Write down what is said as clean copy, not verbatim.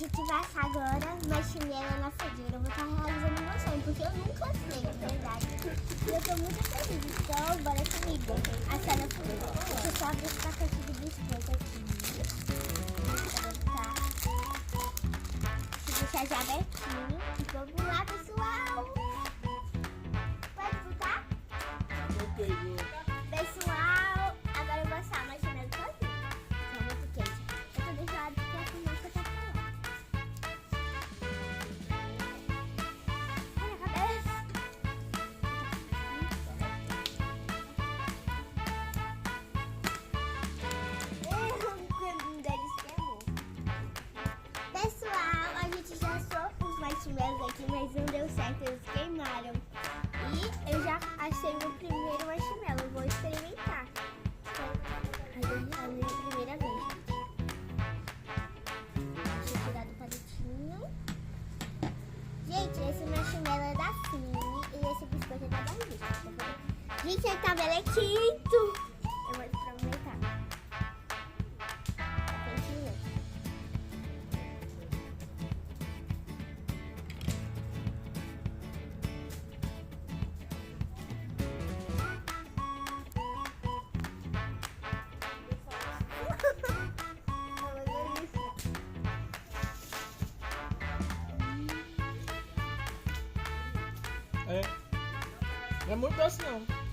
gente vai assar agora marshmallow na fogueira. Eu vou estar realizando meu sonho, porque eu nunca sei, na verdade. E eu tô muito feliz, então bora comigo. Assar na fogueira. Deixa eu só abrir esse pacote de biscoito aqui. Deixa eu deixar já abertinho. E vamos lá, pessoal. Pode botar? Pessoal, agora eu vou assar marshmallow sozinho. Tá muito quente. Eu tô deixando porque a fumaça tá pra lá. Olha a cabeça. Um deles queimou. Pessoal, a gente já assou os marshmallows aqui, mas não deu certo, eles queimaram. E eu já achei o primeiro marshmallow, vou experimentar. A minha primeira vez. Deixa eu tirar do palitinho. Gente, esse marshmallow é da Cine e esse biscoito é da Barbicha. Gente, ele tá melequito. Eu vou experimentar. Tá quentinho. É. Não é muito doce não.